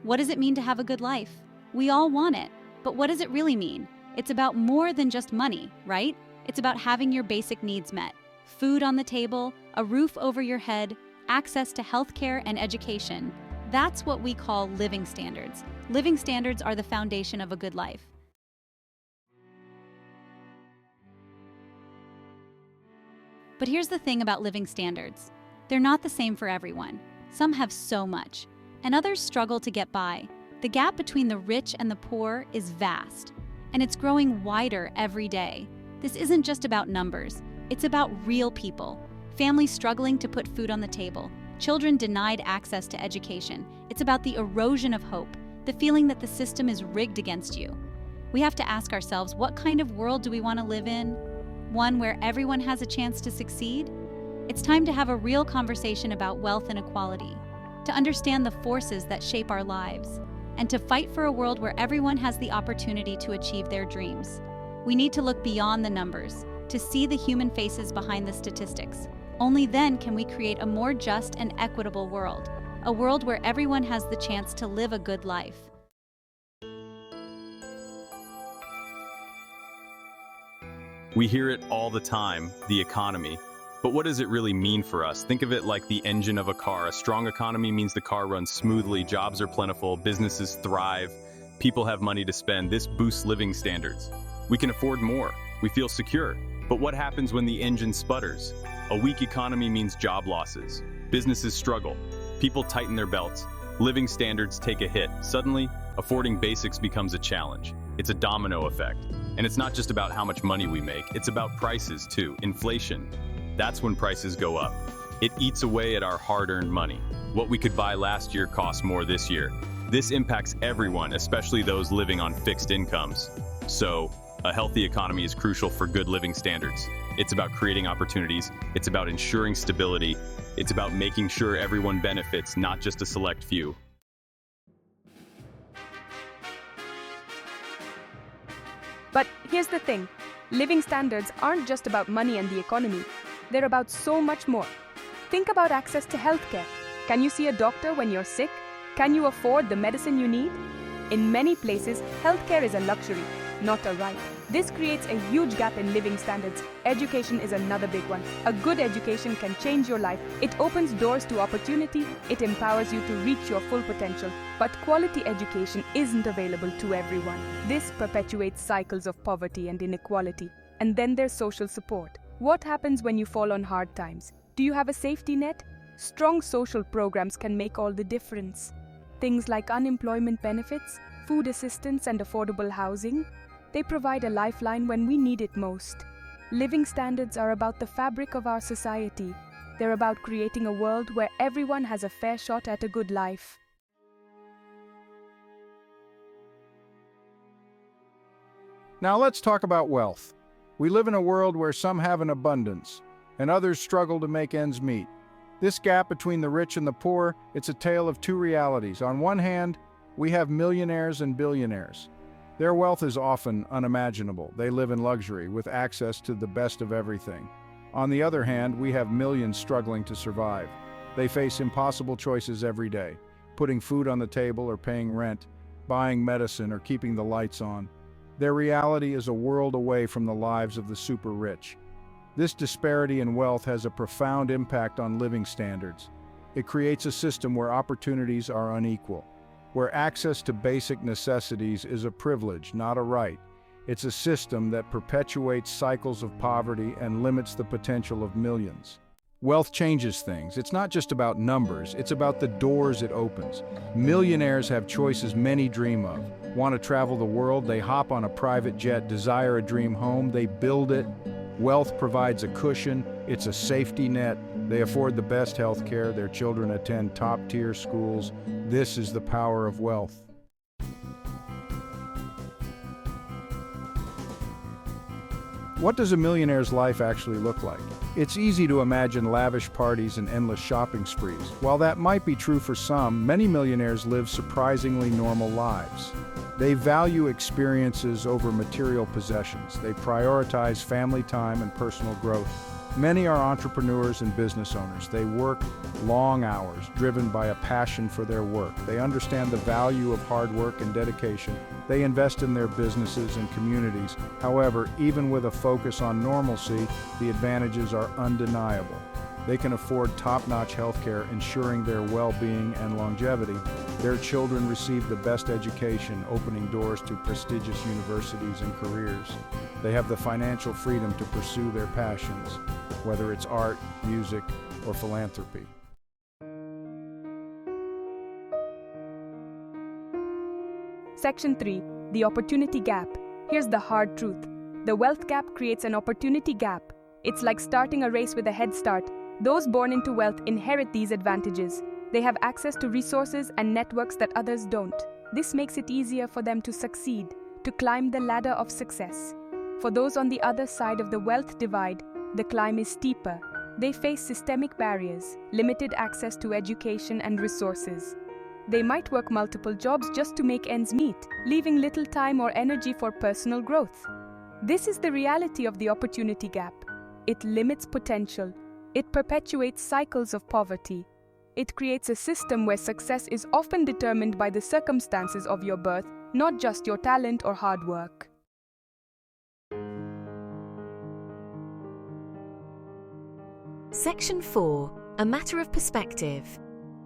What does it mean to have a good life? We all want it, but what does it really mean? It's about more than just money, right? It's about having your basic needs met. Food on the table, a roof over your head, access to healthcare and education. That's what we call living standards. Living standards are the foundation of a good life. But here's the thing about living standards. They're not the same for everyone. Some have so much, and others struggle to get by. The gap between the rich and the poor is vast, and it's growing wider every day. This isn't just about numbers, it's about real people. Families struggling to put food on the table, children denied access to education. It's about the erosion of hope, the feeling that the system is rigged against you. We have to ask ourselves, what kind of world do we want to live in? One where everyone has a chance to succeed? It's time to have a real conversation about wealth and equality, to understand the forces that shape our lives, and to fight for a world where everyone has the opportunity to achieve their dreams. We need to look beyond the numbers, to see the human faces behind the statistics. Only then can we create a more just and equitable world, a world where everyone has the chance to live a good life. We hear it all the time, the economy. But what does it really mean for us? Think of it like the engine of a car. A strong economy means the car runs smoothly, jobs are plentiful, businesses thrive, people have money to spend. This boosts living standards. We can afford more. We feel secure. But what happens when the engine sputters? A weak economy means job losses. Businesses struggle. People tighten their belts. Living standards take a hit. Suddenly, affording basics becomes a challenge. It's a domino effect. And it's not just about how much money we make, it's about prices too, inflation. That's when prices go up. It eats away at our hard-earned money. What we could buy last year costs more this year. This impacts everyone, especially those living on fixed incomes. So, a healthy economy is crucial for good living standards. It's about creating opportunities, it's about ensuring stability, it's about making sure everyone benefits, not just a select few. But here's the thing, living standards aren't just about money and the economy. They're about so much more. Think about access to healthcare. Can you see a doctor when you're sick? Can you afford the medicine you need? In many places, healthcare is a luxury, not a right. This creates a huge gap in living standards. Education is another big one. A good education can change your life. It opens doors to opportunity. It empowers you to reach your full potential. But quality education isn't available to everyone. This perpetuates cycles of poverty and inequality. And then there's social support. What happens when you fall on hard times? Do you have a safety net? Strong social programs can make all the difference. Things like unemployment benefits, food assistance, and affordable housing. They provide a lifeline when we need it most. Living standards are about the fabric of our society. They're about creating a world where everyone has a fair shot at a good life. Now let's talk about wealth. We live in a world where some have an abundance, and others struggle to make ends meet. This gap between the rich and the poor, it's a tale of two realities. On one hand, we have millionaires and billionaires. Their wealth is often unimaginable. They live in luxury, with access to the best of everything. On the other hand, we have millions struggling to survive. They face impossible choices every day, putting food on the table or paying rent, buying medicine or keeping the lights on. Their reality is a world away from the lives of the super rich. This disparity in wealth has a profound impact on living standards. It creates a system where opportunities are unequal, where access to basic necessities is a privilege, not a right. It's a system that perpetuates cycles of poverty and limits the potential of millions. Wealth changes things. It's not just about numbers, it's about the doors it opens. Millionaires have choices many dream of. Want to travel the world? They hop on a private jet. Desire a dream home? They build it. Wealth provides a cushion. It's a safety net. They afford the best health care. Their children attend top-tier schools. This is the power of wealth. What does a millionaire's life actually look like? It's easy to imagine lavish parties and endless shopping sprees. While that might be true for some, many millionaires live surprisingly normal lives. They value experiences over material possessions. They prioritize family time and personal growth. Many are entrepreneurs and business owners. They work long hours, driven by a passion for their work. They understand the value of hard work and dedication. They invest in their businesses and communities. However, even with a focus on normalcy, the advantages are undeniable. They can afford top-notch healthcare, ensuring their well-being and longevity. Their children receive the best education, opening doors to prestigious universities and careers. They have the financial freedom to pursue their passions, whether it's art, music, or philanthropy. Section 3. The Opportunity Gap. Here's the hard truth. The wealth gap creates an opportunity gap. It's like starting a race with a head start. Those born into wealth inherit these advantages. They have access to resources and networks that others don't. This makes it easier for them to succeed, to climb the ladder of success. For those on the other side of the wealth divide, the climb is steeper. They face systemic barriers, limited access to education and resources. They might work multiple jobs just to make ends meet, leaving little time or energy for personal growth. This is the reality of the opportunity gap. It limits potential. It perpetuates cycles of poverty. It creates a system where success is often determined by the circumstances of your birth, not just your talent or hard work. Section 4. A matter of perspective.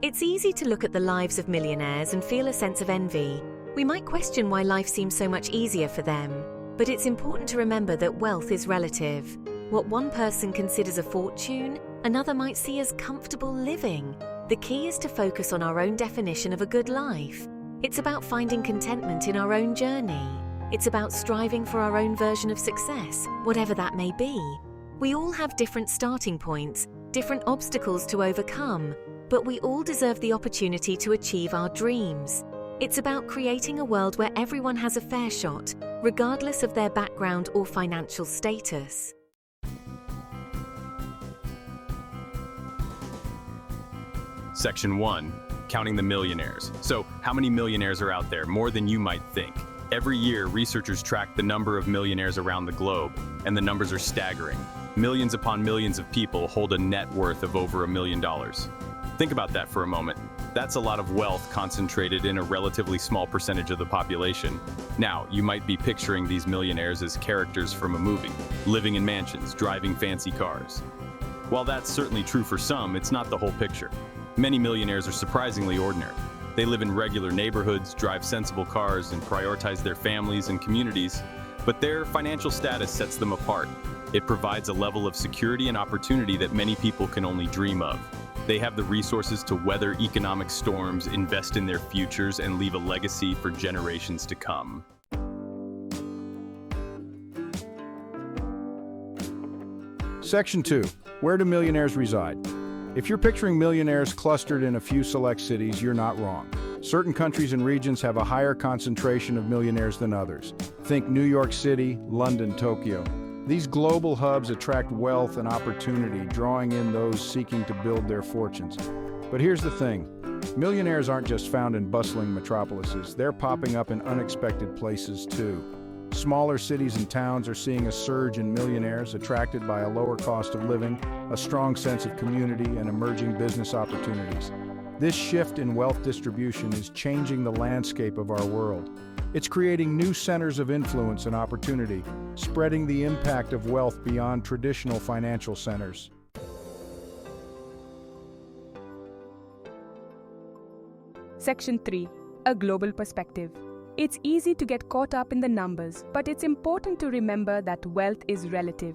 It's easy to look at the lives of millionaires and feel a sense of envy. We might question why life seems so much easier for them, but it's important to remember that wealth is relative. What one person considers a fortune, another might see as comfortable living. The key is to focus on our own definition of a good life. It's about finding contentment in our own journey. It's about striving for our own version of success, whatever that may be. We all have different starting points, different obstacles to overcome, but we all deserve the opportunity to achieve our dreams. It's about creating a world where everyone has a fair shot, regardless of their background or financial status. Section 1. Counting the millionaires. So, how many millionaires are out there? More than you might think. Every year, researchers track the number of millionaires around the globe, and the numbers are staggering. Millions upon millions of people hold a net worth of over $1 million. Think about that for a moment. That's a lot of wealth concentrated in a relatively small percentage of the population. Now, you might be picturing these millionaires as characters from a movie, living in mansions, driving fancy cars. While that's certainly true for some, it's not the whole picture. Many millionaires are surprisingly ordinary. They live in regular neighborhoods, drive sensible cars, and prioritize their families and communities, but their financial status sets them apart. It provides a level of security and opportunity that many people can only dream of. They have the resources to weather economic storms, invest in their futures, and leave a legacy for generations to come. Section 2. Where do millionaires reside? If you're picturing millionaires clustered in a few select cities, you're not wrong. Certain countries and regions have a higher concentration of millionaires than others. Think New York City, London, Tokyo. These global hubs attract wealth and opportunity, drawing in those seeking to build their fortunes. But here's the thing. Millionaires aren't just found in bustling metropolises. They're popping up in unexpected places, too. Smaller cities and towns are seeing a surge in millionaires attracted by a lower cost of living, a strong sense of community, and emerging business opportunities. This shift in wealth distribution is changing the landscape of our world. It's creating new centers of influence and opportunity, spreading the impact of wealth beyond traditional financial centers. Section 3. A global perspective. It's easy to get caught up in the numbers, but it's important to remember that wealth is relative.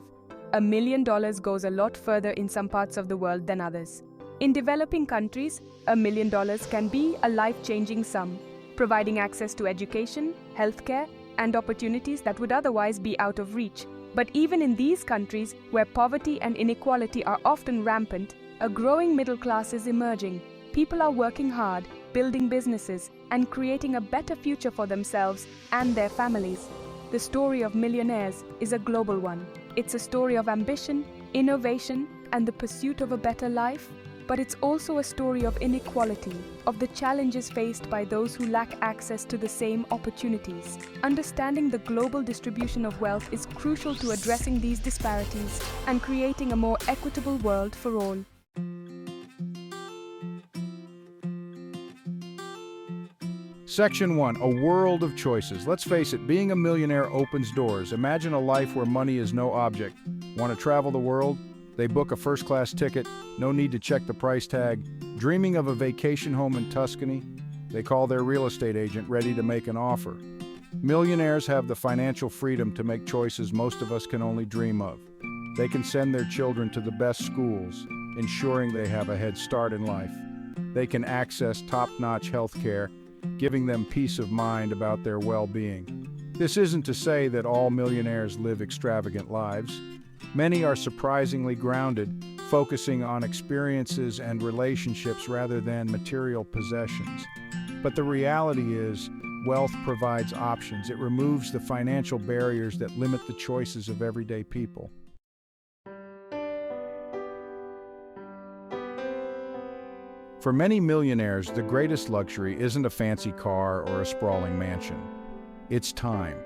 $1 million goes a lot further in some parts of the world than others. In developing countries, $1 million can be a life-changing sum, providing access to education, healthcare, and opportunities that would otherwise be out of reach. But even in these countries, where poverty and inequality are often rampant, a growing middle class is emerging. People are working hard, building businesses, and creating a better future for themselves and their families. The story of Millionaires is a global one. It's a story of ambition, innovation, and the pursuit of a better life. but it's also a story of inequality, of the challenges faced by those who lack access to the same opportunities. Understanding the global distribution of wealth is crucial to addressing these disparities and creating a more equitable world for all. Section 1, a world of choices. Let's face it, being a millionaire opens doors. Imagine a life where money is no object. Want to travel the world? They book a first-class ticket, no need to check the price tag. Dreaming of a vacation home in Tuscany? They call their real estate agent ready to make an offer. Millionaires have the financial freedom to make choices most of us can only dream of. They can send their children to the best schools, ensuring they have a head start in life. They can access top-notch health care, giving them peace of mind about their well-being. This isn't to say that all millionaires live extravagant lives. Many are surprisingly grounded, focusing on experiences and relationships rather than material possessions. But the reality is, wealth provides options. It removes the financial barriers that limit the choices of everyday people. For many millionaires, the greatest luxury isn't a fancy car or a sprawling mansion. It's time.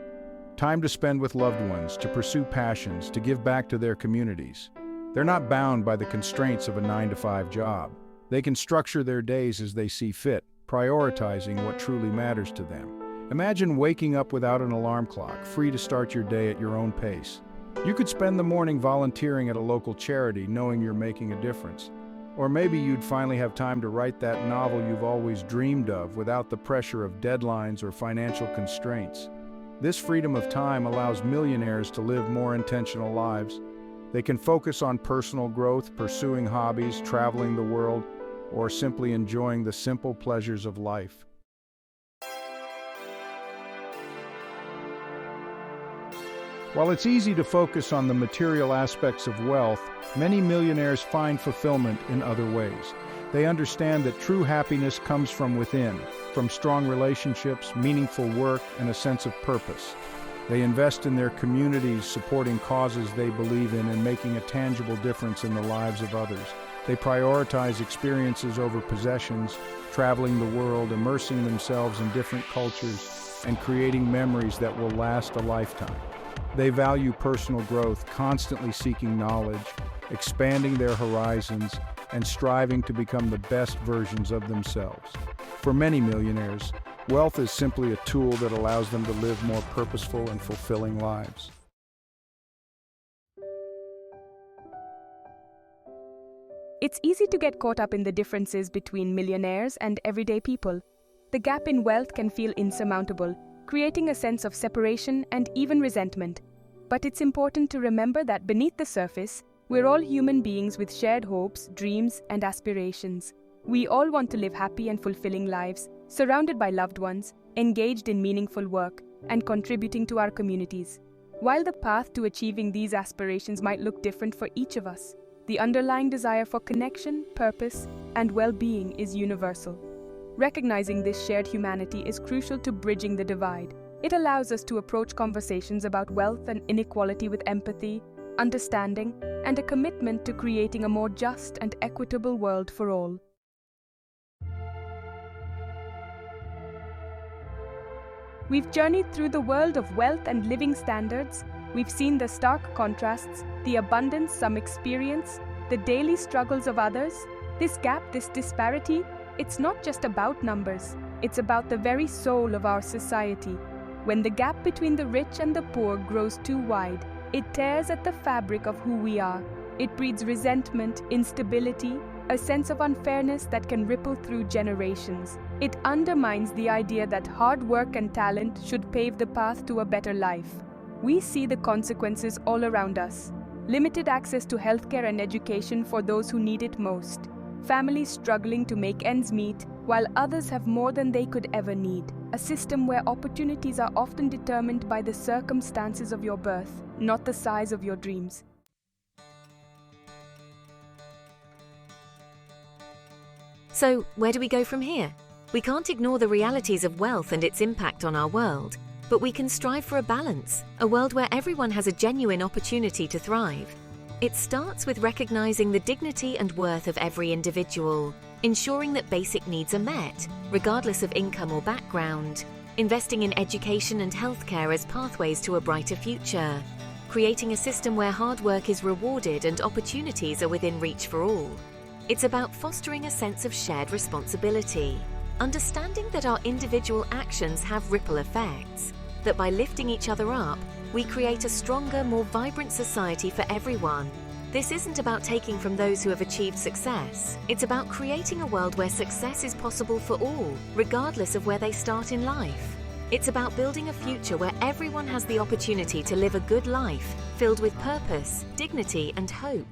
Time to spend with loved ones, to pursue passions, to give back to their communities. They're not bound by the constraints of a 9-to-5 job. They can structure their days as they see fit, prioritizing what truly matters to them. Imagine waking up without an alarm clock, free to start your day at your own pace. You could spend the morning volunteering at a local charity, knowing you're making a difference. Or maybe you'd finally have time to write that novel you've always dreamed of without the pressure of deadlines or financial constraints. This freedom of time allows millionaires to live more intentional lives. They can focus on personal growth, pursuing hobbies, traveling the world, or simply enjoying the simple pleasures of life. While it's easy to focus on the material aspects of wealth, many millionaires find fulfillment in other ways. They understand that true happiness comes from within, from strong relationships, meaningful work, and a sense of purpose. They invest in their communities, supporting causes they believe in and making a tangible difference in the lives of others. They prioritize experiences over possessions, traveling the world, immersing themselves in different cultures, and creating memories that will last a lifetime. They value personal growth, constantly seeking knowledge, expanding their horizons, and striving to become the best versions of themselves. For many millionaires, wealth is simply a tool that allows them to live more purposeful and fulfilling lives. It's easy to get caught up in the differences between millionaires and everyday people. The gap in wealth can feel insurmountable, creating a sense of separation and even resentment. But it's important to remember that beneath the surface, we're all human beings with shared hopes, dreams, and aspirations. We all want to live happy and fulfilling lives, surrounded by loved ones, engaged in meaningful work, and contributing to our communities. While the path to achieving these aspirations might look different for each of us, the underlying desire for connection, purpose, and well-being is universal. Recognizing this shared humanity is crucial to bridging the divide. It allows us to approach conversations about wealth and inequality with empathy, understanding, and a commitment to creating a more just and equitable world for all. We've journeyed through the world of wealth and living standards. We've seen the stark contrasts, the abundance some experience, the daily struggles of others. This gap, this disparity, it's not just about numbers. It's about the very soul of our society. When the gap between the rich and the poor grows too wide, it tears at the fabric of who we are. It breeds resentment, instability, a sense of unfairness that can ripple through generations. It undermines the idea that hard work and talent should pave the path to a better life. We see the consequences all around us. Limited access to healthcare and education for those who need it most. Families struggling to make ends meet, while others have more than they could ever need. A system where opportunities are often determined by the circumstances of your birth, not the size of your dreams. So, where do we go from here? We can't ignore the realities of wealth and its impact on our world, but we can strive for a balance, a world where everyone has a genuine opportunity to thrive. It starts with recognizing the dignity and worth of every individual, ensuring that basic needs are met, regardless of income or background, investing in education and healthcare as pathways to a brighter future, creating a system where hard work is rewarded and opportunities are within reach for all. It's about fostering a sense of shared responsibility, understanding that our individual actions have ripple effects, that by lifting each other up, we create a stronger, more vibrant society for everyone. This isn't about taking from those who have achieved success. It's about creating a world where success is possible for all, regardless of where they start in life. It's about building a future where everyone has the opportunity to live a good life, filled with purpose, dignity, and hope.